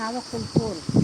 आवा कुलपुर।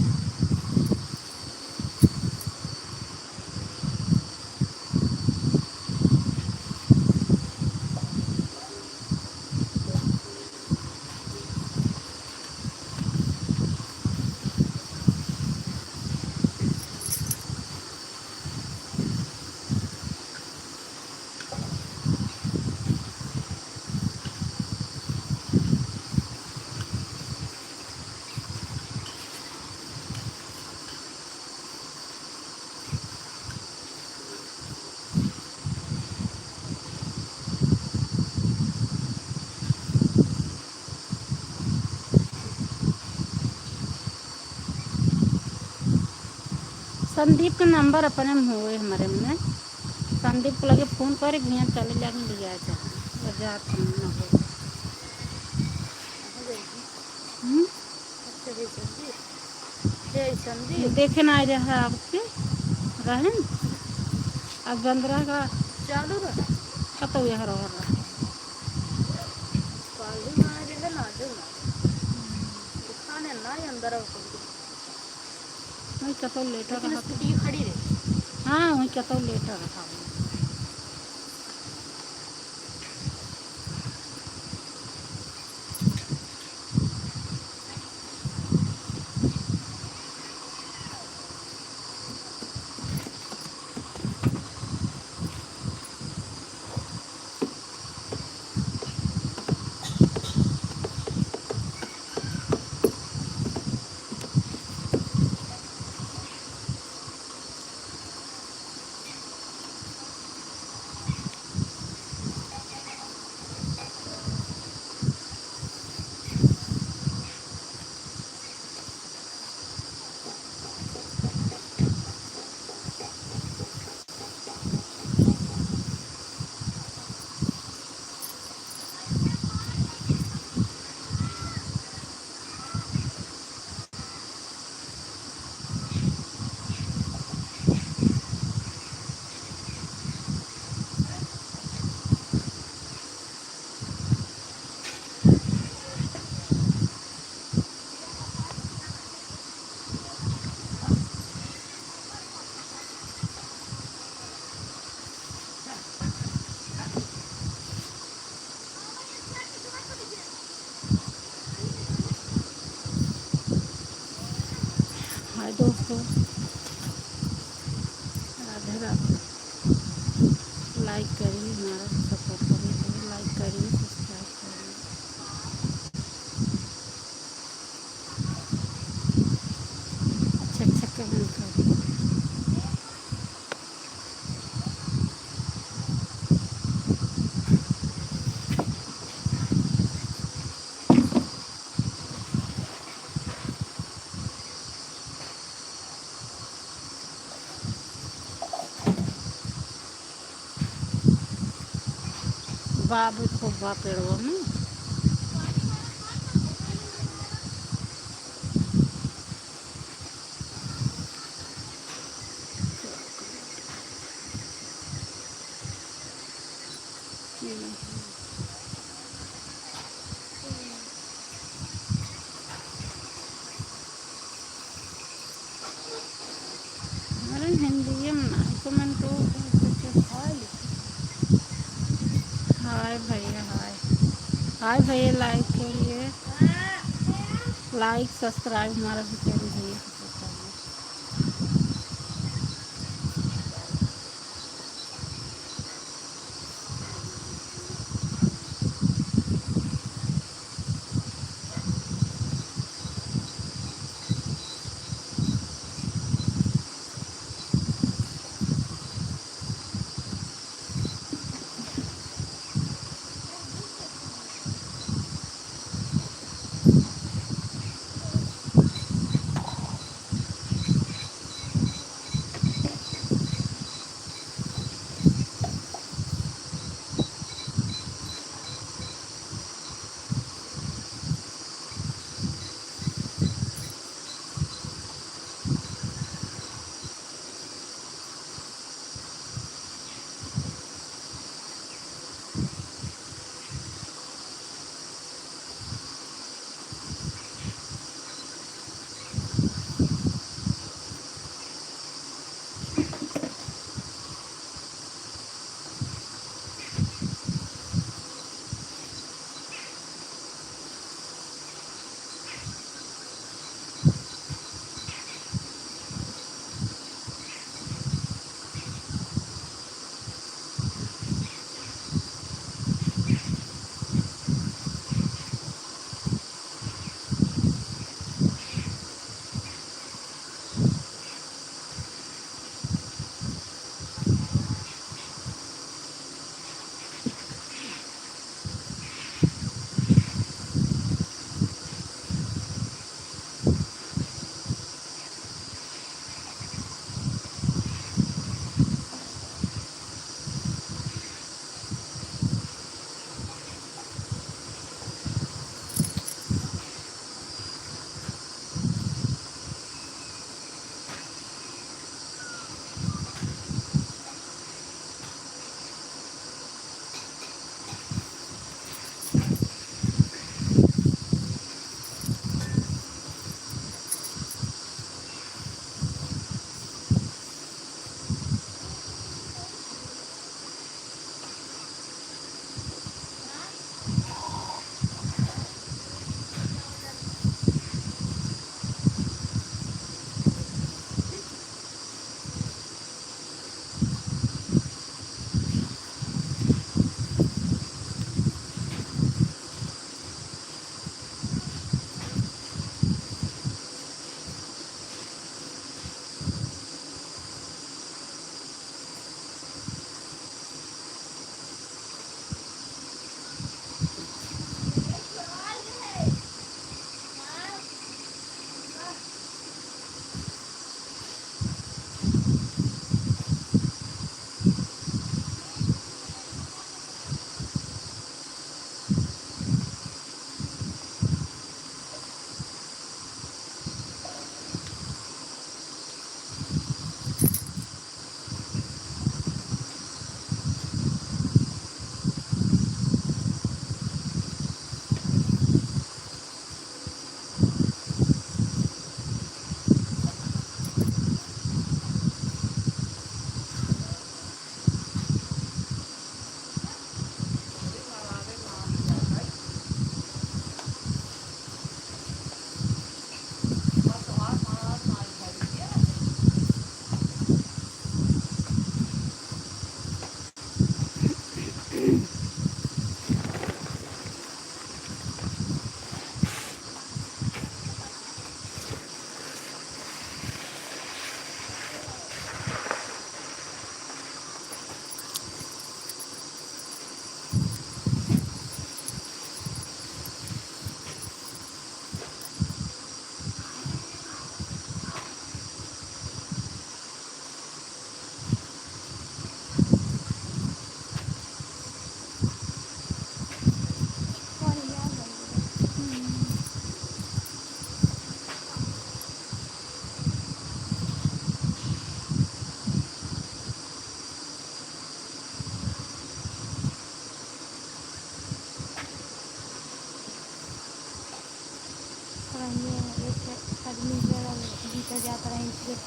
संदीप के नंबर अपने में हुए हमारे में। संदीप को लगे फ़ोन करे भैया चले जाके लिया जा बाजार ना हो। देखे ना आ रहा आपके रहें अब बंद रहा चालू रहा कत यहाँ रहा अंदर वही कत लेटर खड़ी रहे। हाँ वही कत लेटर रखा हाय दोस्तों राधे राधे। लाइक करिए हमारा सपोर्ट करिए लाइक करिए सब्सक्राइब करिए। अच्छा अच्छा कमेंट करिए। बाबू खूब बा पेड़ों में अरे हिंदी में ना कमेंट हो हाय भैया हाय हाय भैया लाइक करिए लाइक सब्सक्राइब हमारा भी करिए भैया।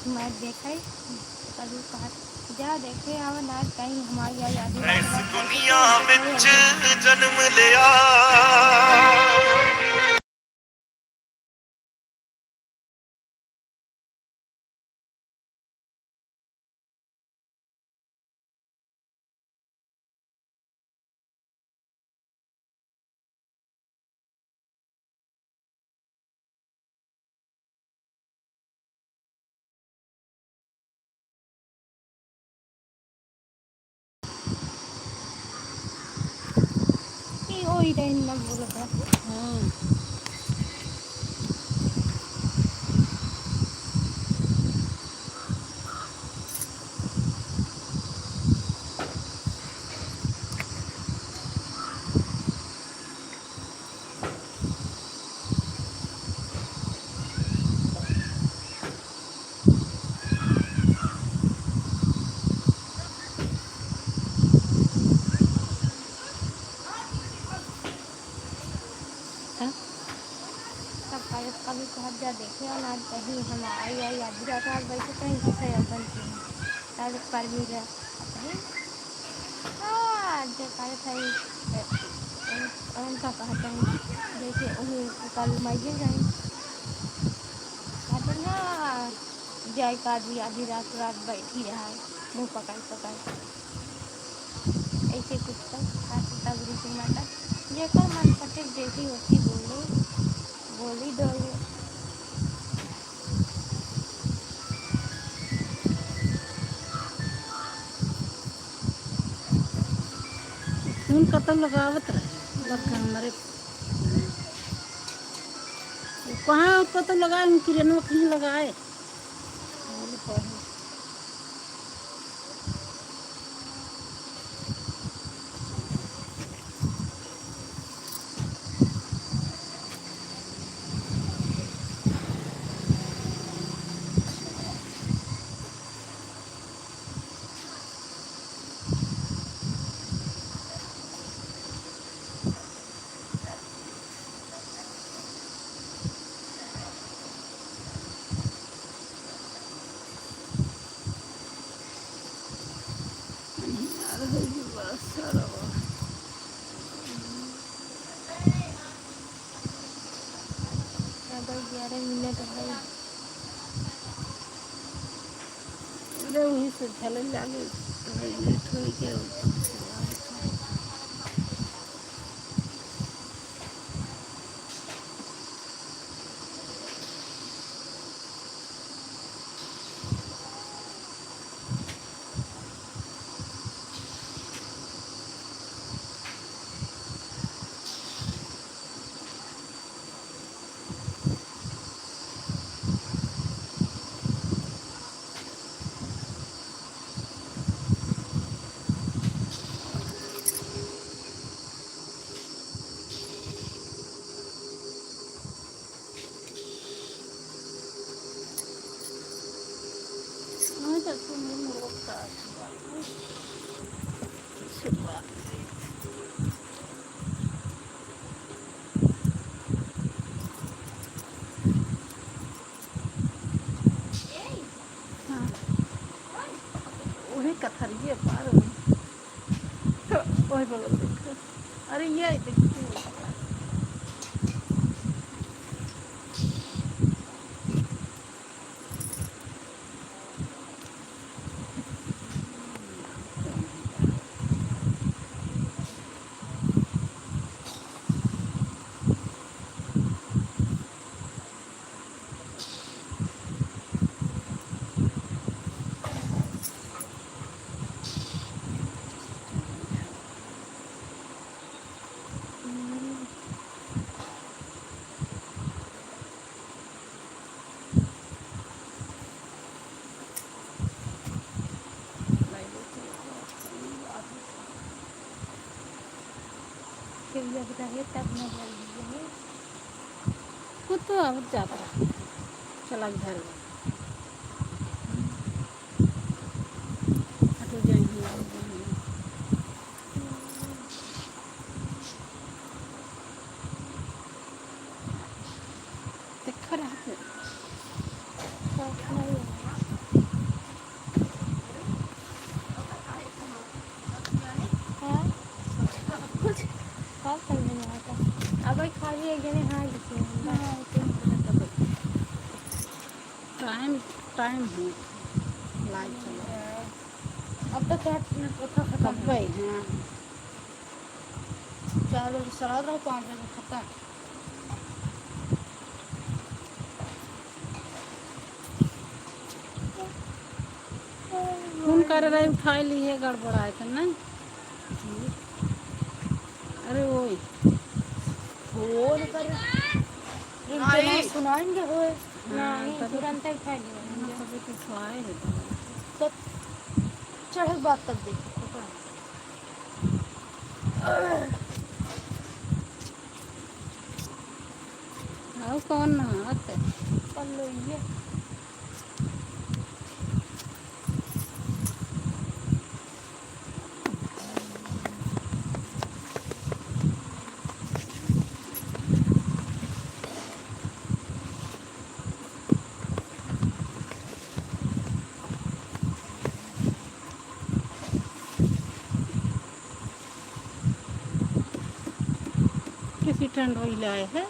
मैच देखे कभी कहा जा देखे आवे ना कहीं हमारी आजादी इस दुनिया विच जन्म लिया कि वही टाइम ना बोला था सब कभी कहा जा देखे और आज कहीं हमारी आजादी रहता है वैसे कहीं किसे बनती है तारीख पर भी कहीं जो कार्य था उनका कहते हैं जैसे उन्हें कल मस्जिद गए कहते ना जय का आदमी आधी रात रात बैठी रहा है मुँह पकड़ पकड़ ऐसे कुछ तब रीति नाटक जेकर मन पटे जैसी होती बोली डोले खून कतल लगावत रहे लड़का हमारे कहाँ कतल लगाए किरणवा कहीं लगाए अगर 11 मिनट है वही से चले लागे लेट हो गया वही कथरिए पार वही बगल देख अरे ये देखिए फिर जब रहे तब न बोलिए वो तो अब जाता है चला घर हटो जाएंगे देखा रहा नहीं टाइम टाइम हो लाइट चला अब तो क्या खत्म तब है। भाई हाँ 4 बजे चला रहा 5 बजे खत्म। फोन कर रहे उठा लिए गड़बड़ाए तो नहीं अरे वही फोन कर नहीं सुनाएंगे हो नहीं तभी तुरंत ही उठा लिया तभी तो उठाए है तो चढ़े बात तक देखो और कौन नहात है कर लो ये किसी ठंड वही लाए है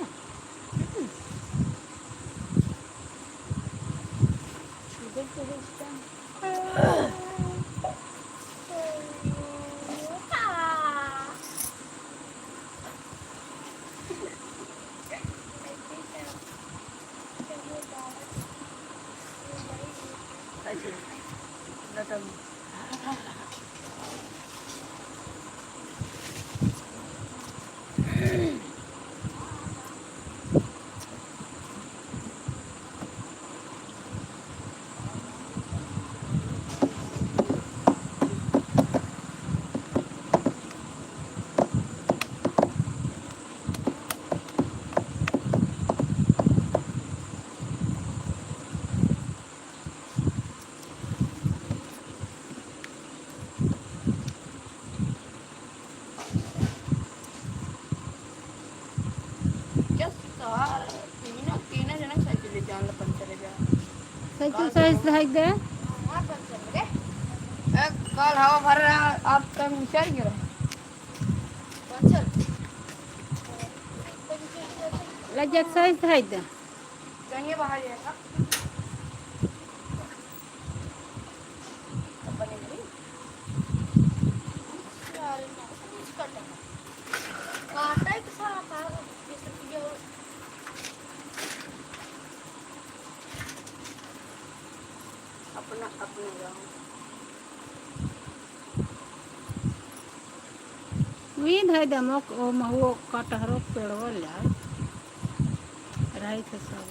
शुगर के सिस्टम साइकिल साइज रख दे कल हवा भर रहा आप तक चल गया लग साइज रख दे जाइए बाहर जाएगा अपना अपने जाओ वी धै दे ओ महुओ कटहरो पेड़ो ले रही थे सब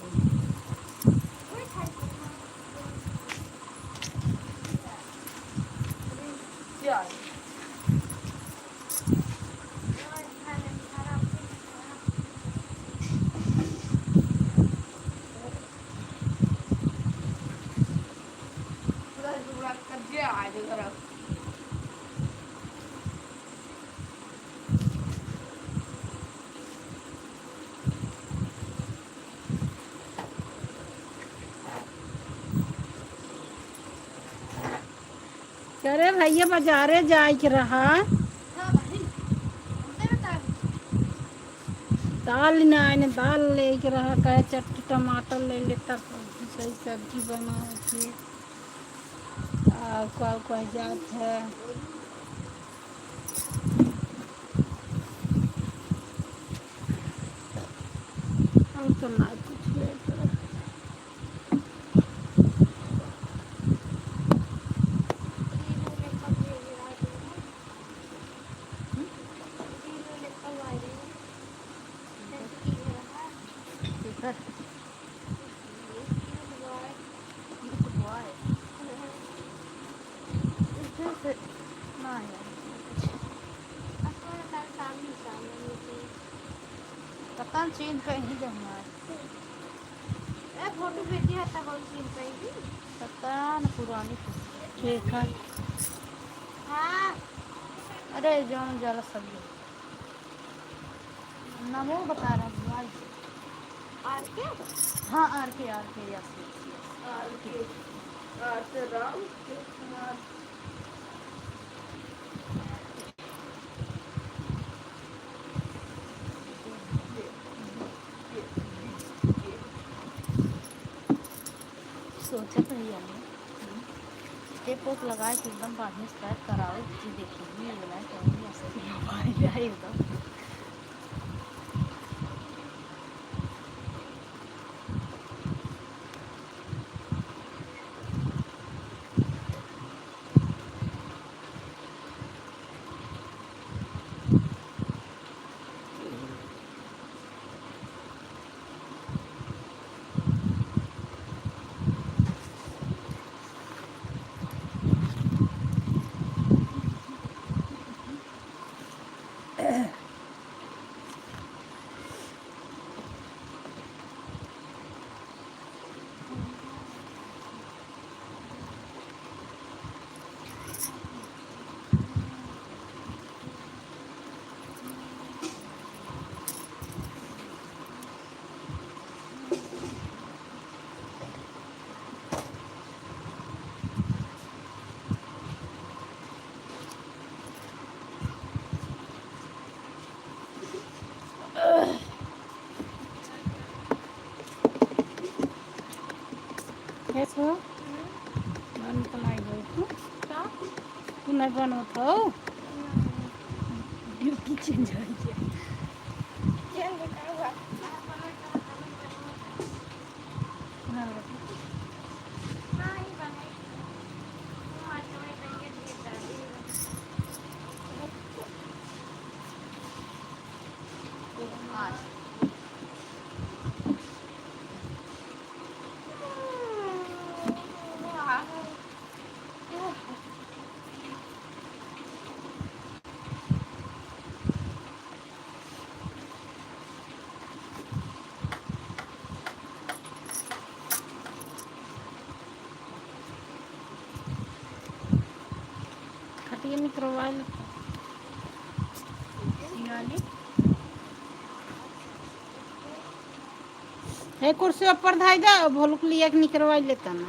करे भैया बाजारे जाए के रहा दाल नहीं दाल लेके रहा कहे चट्टी टमाटर ले लेता सही सब्जी बना थी कह जात है और तो ना कुछ लेकर पता चीन कहीं जाऊंगा फोटो भेजी है तब चीन कहीं पता न पुरानी ठीक है हाँ अरे जौन जरा सब नमो बता रहा हूँ भाई आर के हाँ आर के यस आर के राम सोचत रही हमें टेप ओप लगा के एकदम बढ़िया से पैक कराओ जी देखिए ये वाला कहीं अस्थिर हो जाए एकदम कैसे मन तो नहीं हो तू नहीं बनत हो ड्यूटी चेंज हो गया हाँ खटिया निकलवा ले हे कुर्सी ऊपर धाई दे भोलुक लिया के निकलवा लेता ना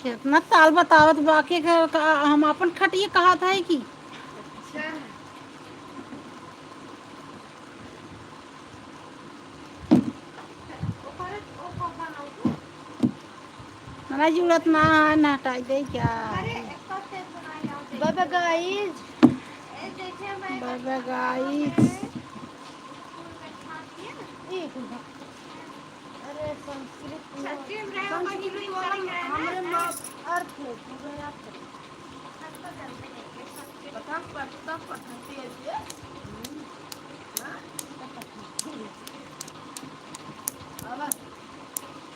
कितना ताल बतावत बाकी हम अपन खटिया कहा था कि ना जरूरत ना है ना हटाई दे क्या बाय गाइस बाय गाइस अरे संस्कृत हमरे में अर्थ है पूरे अर्थ पता पता पढ़ती है अब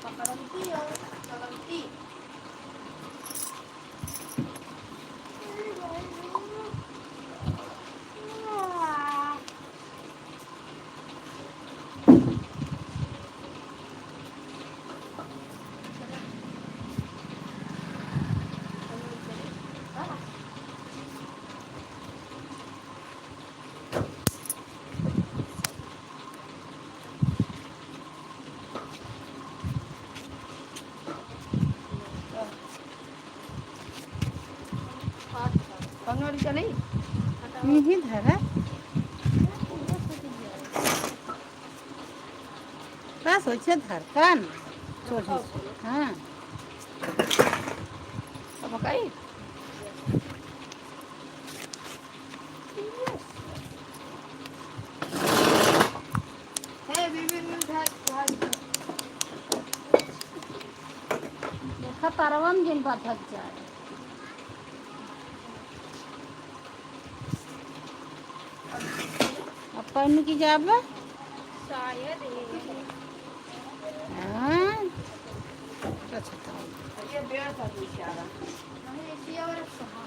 पकड़ती है चलती कंगन चली नहीं धरा का सोचे धरता ना छोटी हाँ अब कहीं देखा तारवम जिन बात हक जाए अब पहन की जाब शायद हाँ अच्छा ये बेर था बेचारा नहीं ऐसी और कहां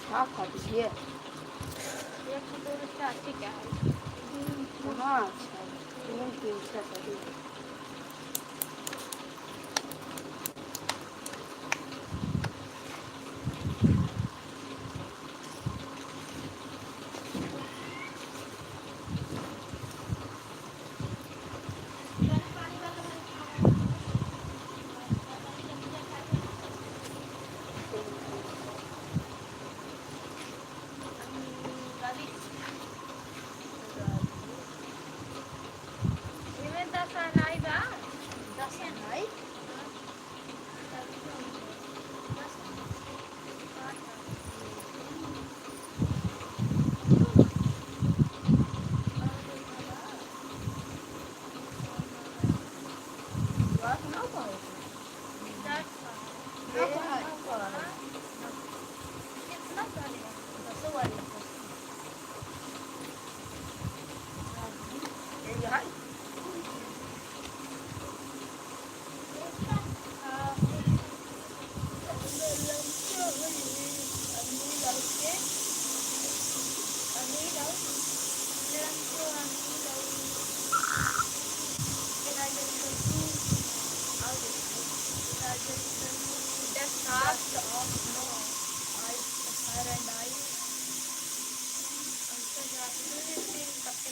क्या खाती है एक तो चाची क्या है हाँ अच्छा तीन तीन चाची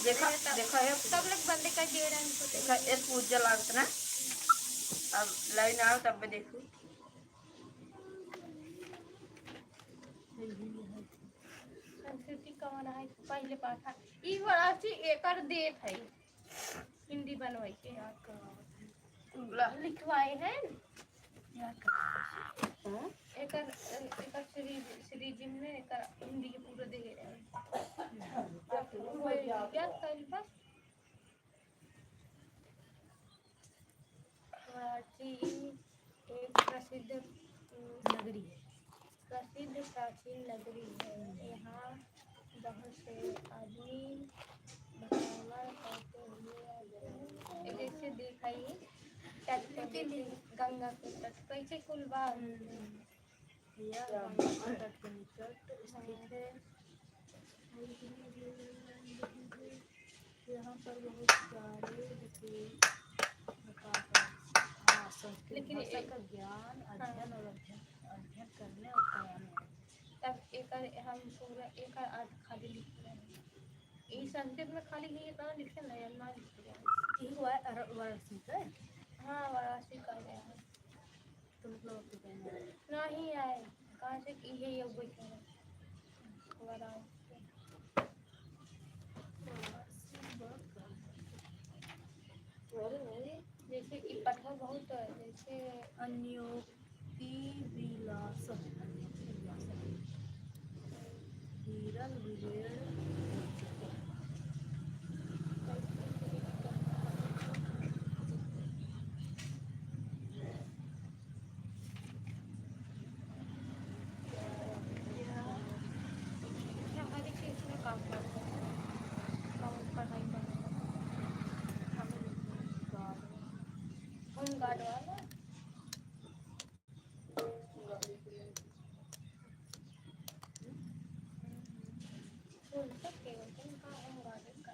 देखा देखा है सब लोग बंद कर दे रहे हैं इनको। देखा ये पूजा लागत ना अब लाइन आओ तब भी देखू संस्कृति कौन है पहले पाठा ई बड़ा सी एकर देत है हिंदी बनवाई के लिखवाए हैं एकर एकर सीरीज में एकर हिंदी के पूरा दे रहे हैं क्या कल बस वाची एक प्रसिद्ध नगरी है प्रसिद्ध प्राचीन नगरी है यहाँ बहुत से आदमी भ्रमण करते हुए जैसे दिखाइए तट पे जैसे गंगा के तट कैसे कुल बात गंगा के तट के निकट स्थित है यहाँ पर बहुत सारे लेकिन एक ज्ञान अध्ययन और अध्ययन करने और कराने तब एकर हम पूरा एकर अर्थ खाली लिख रहे हैं ई संस्कृत में खाली ये कहाँ लिखे नहीं हम ना लिख रहे हैं ई हुआ वाराणसी का हाँ वाराणसी का गया है तुम लोग तो नहीं आए कहाँ से ये योग बैठे हैं वाराणसी जैसे कि पठा बहुत है जैसे अन्योक्ति विलास हीरल विलेर हमारे केस में काम करते हैं काम पढ़ाई करते हैं होम गार्ड वाला फूल सब केवल का होम गार्ड का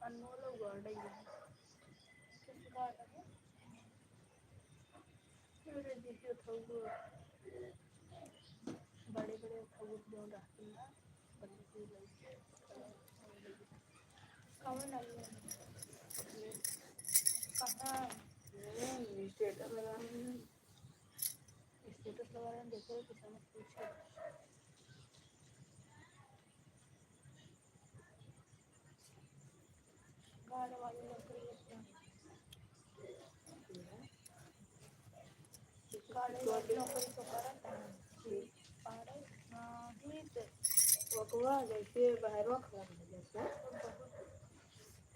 अनमोल गार्ड है किस गार्ड है मेरे देखिए तो बड़े बड़े खबूत जो रहते हैं कौन आई है कहाँ स्टेटस लगा रहे हैं देखो किसी ने पूछा गार्ड वाले नौकरी करते हैं गार्ड वाली नौकरी तो करता है वकवा जैसे बाहरों खड़ा जैसे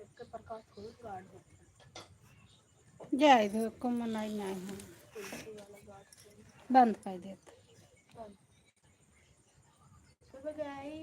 एक प्रकार थोड़ी गार्ड होते हैं जाए दो को मनाई नहीं है तुलसी वाला गार्ड बंद कर देते सुबह गई